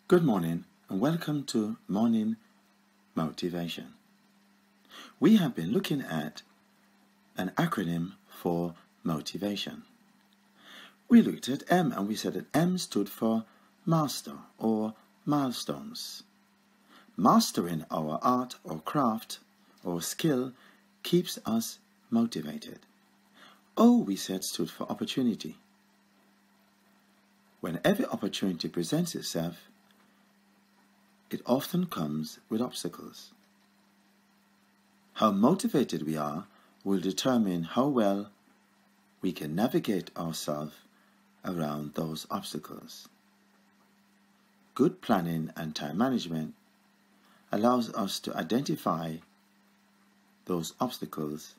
Good morning and welcome to Morning Motivation. We have been looking at an acronym for motivation. We looked at M and we said that M stood for master or milestones. Mastering our art or craft or skill keeps us motivated. O, we said, stood for opportunity. When every opportunity presents itself, it often comes with obstacles. How motivated we are will determine how well we can navigate ourselves around those obstacles. Good planning and time management allows us to identify those obstacles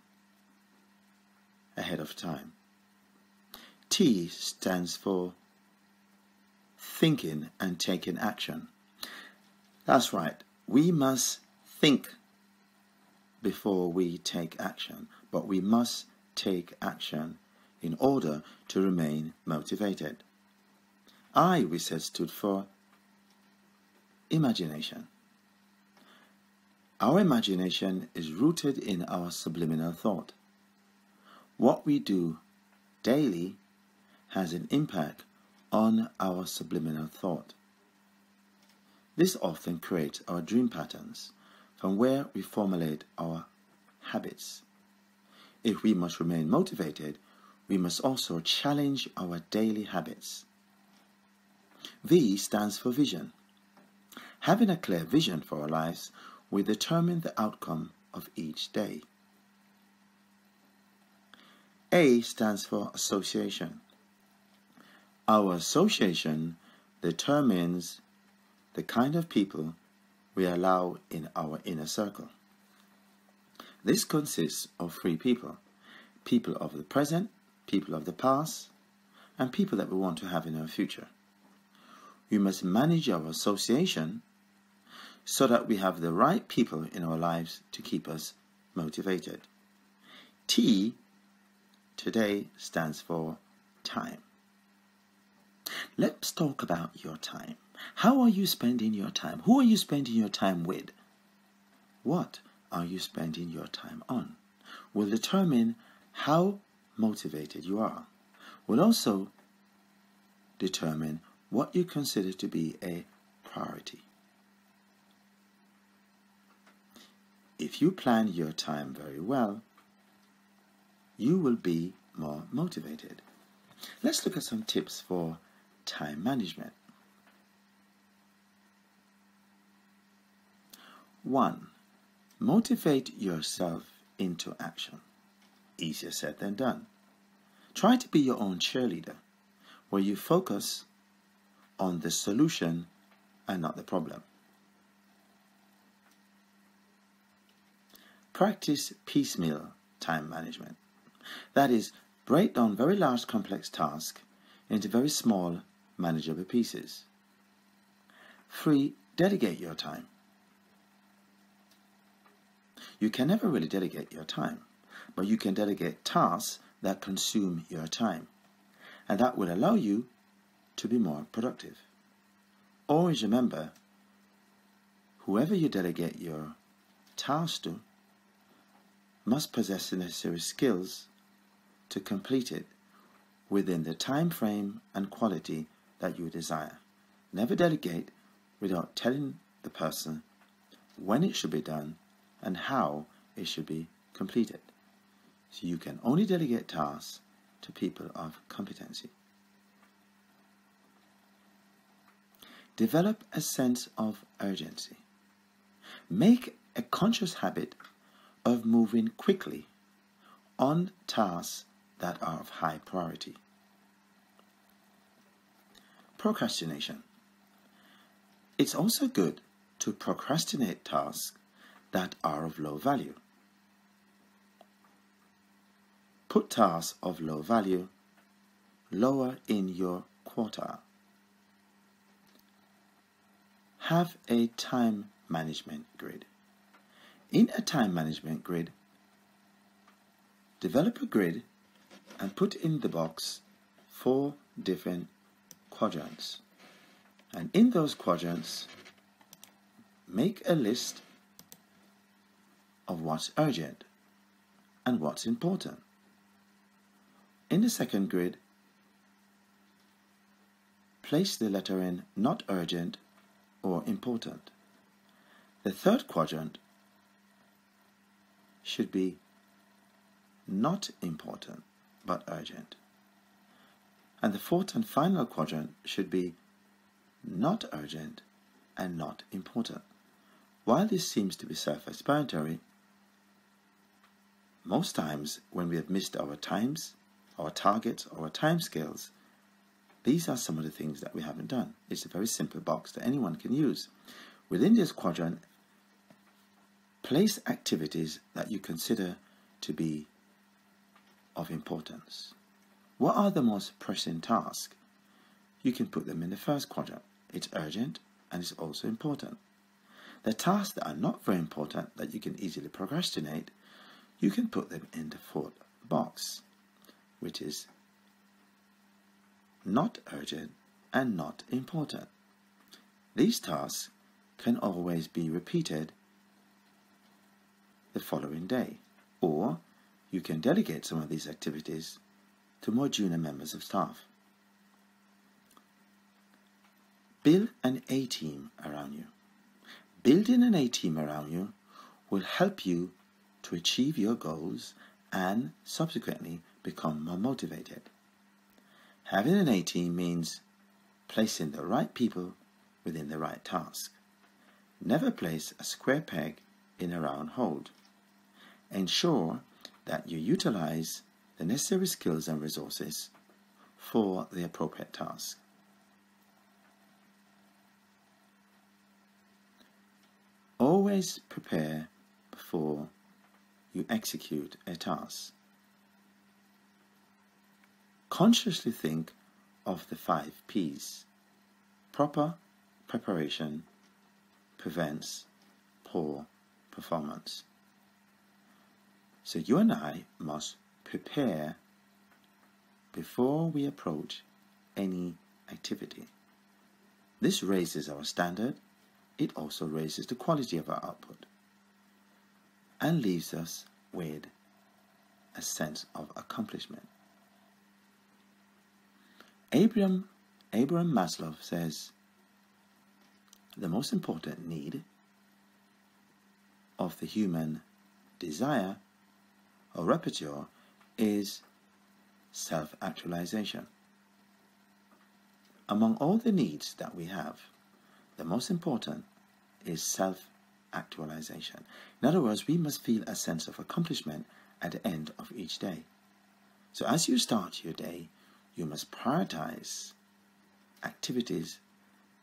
ahead of time. T stands for thinking and taking action. That's right, we must think before we take action, but we must take action in order to remain motivated. I, we said, stood for imagination. Our imagination is rooted in our subliminal thought. What we do daily has an impact on our subliminal thought. This often creates our dream patterns, from where we formulate our habits. If we must remain motivated, we must also challenge our daily habits. V stands for vision. Having a clear vision for our lives will determine the outcome of each day. A stands for association. Our association determines the kind of people we allow in our inner circle. This consists of three people: people of the present, people of the past, and people that we want to have in our future. We must manage our association so that we have the right people in our lives to keep us motivated. T today stands for time. Let's talk about your time. How are you spending your time? Who are you spending your time with? What are you spending your time on? Will determine how motivated you are. Will also determine what you consider to be a priority. If you plan your time very well, you will be more motivated. Let's look at some tips for time management. 1. Motivate yourself into action. Easier said than done. Try to be your own cheerleader, where you focus on the solution and not the problem. Practice piecemeal time management. That is, break down very large complex tasks into very small manageable pieces. 3. Delegate your time. You can never really delegate your time, but you can delegate tasks that consume your time, and that will allow you to be more productive. Always remember, whoever you delegate your task to must possess the necessary skills to complete it within the time frame and quality that you desire. Never delegate without telling the person when it should be done and how it should be completed. So you can only delegate tasks to people of competency. Develop a sense of urgency. Make a conscious habit of moving quickly on tasks that are of high priority. Procrastination. It's also good to procrastinate tasks that are of low value. Put tasks of low value lower in your quota. Have a time management grid. In a time management grid, develop a grid and put in the box 4 different quadrants. And in those quadrants, make a list of what's urgent and what's important. In the second grid, place the letter in not urgent or important. The third quadrant should be not important but urgent. And the fourth and final quadrant should be not urgent and not important. While this seems to be self-explanatory, most times when we have missed our times, our targets, our timescales, these are some of the things that we haven't done. It's a very simple box that anyone can use. Within this quadrant, place activities that you consider to be of importance. What are the most pressing tasks? You can put them in the first quadrant. It's urgent and it's also important. The tasks that are not very important, that you can easily procrastinate, you can put them in the fourth box, which is not urgent and not important. These tasks can always be repeated the following day, or you can delegate some of these activities to more junior members of staff. Build an A-team around you. Building an A-team around you will help you to achieve your goals and subsequently become more motivated. Having an A-team means placing the right people within the right task. Never place a square peg in a round hole. Ensure that you utilize the necessary skills and resources for the appropriate task. Always prepare before you execute a task. Consciously think of the 5 P's. Proper preparation prevents poor performance. So you and I must prepare before we approach any activity. This raises our standard. It also raises the quality of our output and leaves us with a sense of accomplishment. Abraham Maslow says the most important need of the human desire or repertoire is self-actualization. Among all the needs that we have, the most important is self-actualization. In other words, we must feel a sense of accomplishment at the end of each day. So as you start your day, you must prioritize activities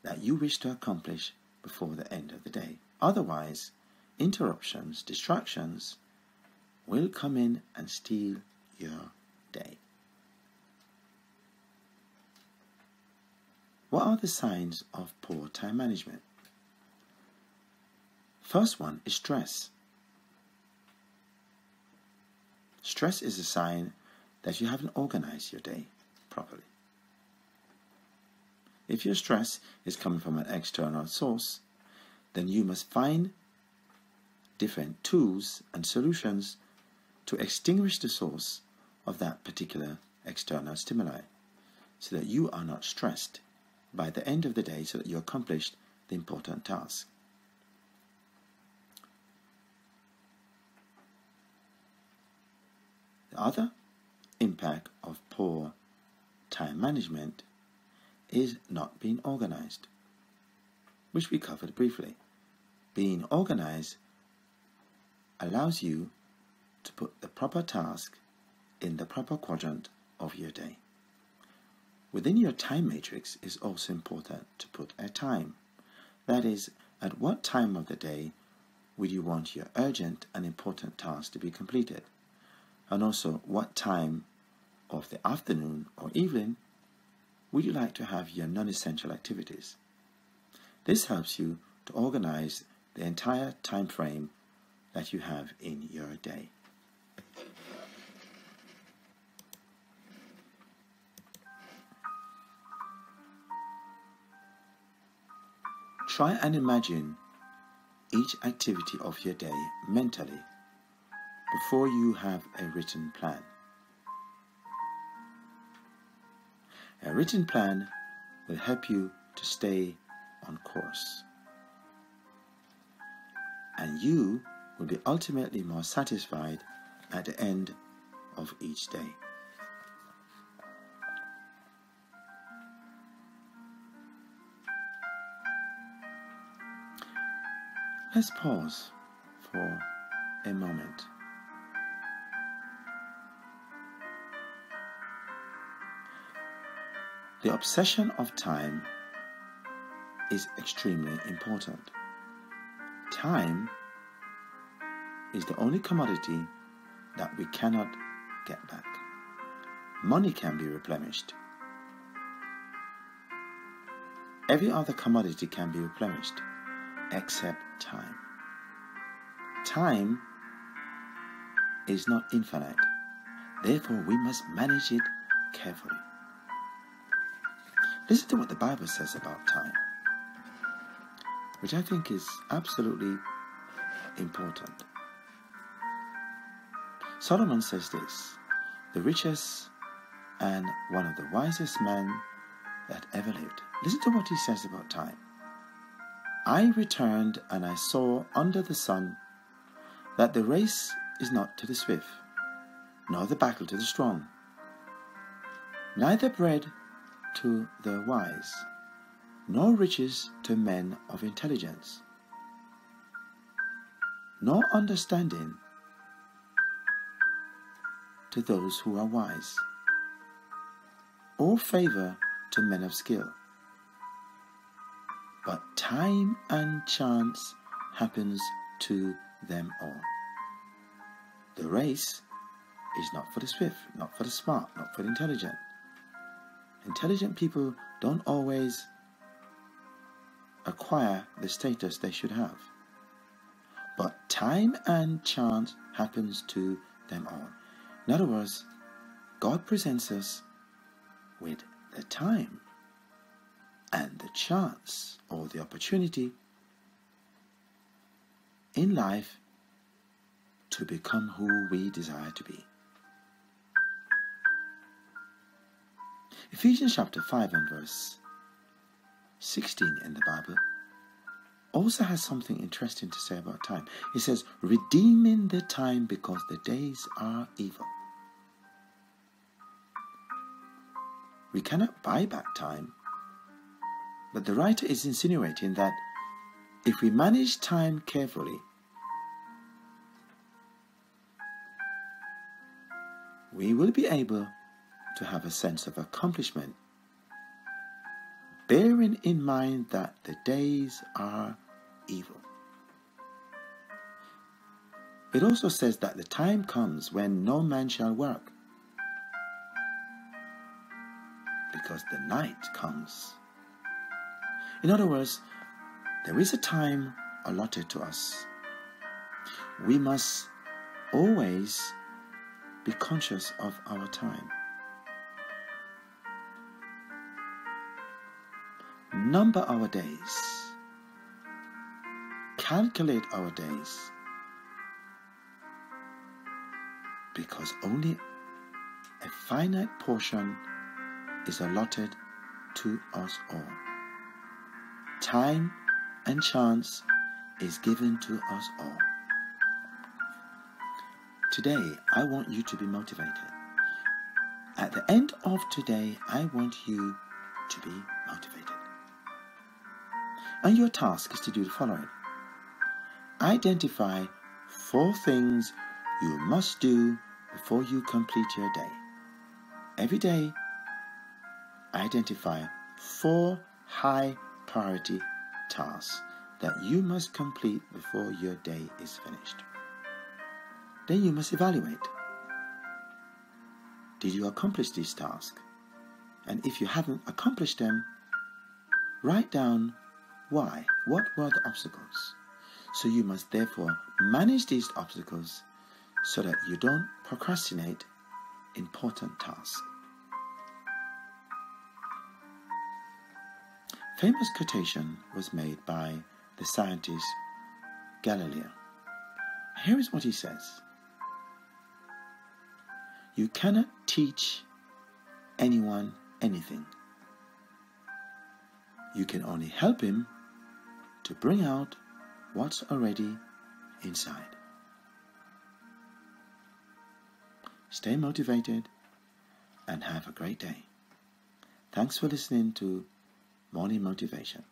that you wish to accomplish before the end of the day. Otherwise, interruptions, distractions will come in and steal your day. What are the signs of poor time management? First one is stress. Stress is a sign that you haven't organized your day properly. If your stress is coming from an external source, then you must find different tools and solutions to extinguish the source of that particular external stimuli so that you are not stressed by the end of the day, so that you accomplished the important task. The other impact of poor time management is not being organized, which we covered briefly. Being organized allows you to put the proper task in the proper quadrant of your day. Within your time matrix is also important to put a time. That is, at what time of the day would you want your urgent and important tasks to be completed? And also, what time of the afternoon or evening would you like to have your non-essential activities? This helps you to organize the entire time frame that you have in your day. Try and imagine each activity of your day mentally before you have a written plan. A written plan will help you to stay on course, and you will be ultimately more satisfied at the end of each day. Let's pause for a moment. The obsession of time is extremely important. Time is the only commodity that we cannot get back. Money can be replenished. Every other commodity can be replenished except time. Time is not infinite. Therefore, we must manage it carefully. Listen to what the Bible says about time, which I think is absolutely important. Solomon says this: the richest and one of the wisest men that ever lived. Listen to what he says about time. I returned and I saw under the sun that the race is not to the swift, nor the battle to the strong, neither bread to the wise, nor riches to men of intelligence, nor understanding to those who are wise, or favor to men of skill. But time and chance happens to them all. The race is not for the swift, not for the smart, not for the intelligent. Intelligent people don't always acquire the status they should have. But time and chance happens to them all. In other words, God presents us with the time and the chance or the opportunity in life to become who we desire to be. Ephesians chapter 5 and verse 16 in the Bible also has something interesting to say about time. It says, redeeming the time because the days are evil. We cannot buy back time, but the writer is insinuating that if we manage time carefully, we will be able to have a sense of accomplishment, bearing in mind that the days are evil. It also says that the time comes when no man shall work, because the night comes. In other words, there is a time allotted to us. We must always be conscious of our time. Number our days. Calculate our days. Because only a finite portion is allotted to us all. Time and chance is given to us all. Today, I want you to be motivated. At the end of today, I want you to be motivated. And your task is to do the following. Identify 4 things you must do before you complete your day. Every day, identify 4 high priority tasks that you must complete before your day is finished. Then you must evaluate. Did you accomplish these tasks? And if you haven't accomplished them, write down why. What were the obstacles? So you must therefore manage these obstacles so that you don't procrastinate important tasks. famous quotation was made by the scientist Galileo. Here is what he says: "You cannot teach anyone anything. You can only help him to bring out what's already inside." Stay motivated and have a great day. Thanks for listening to Morning Motivation.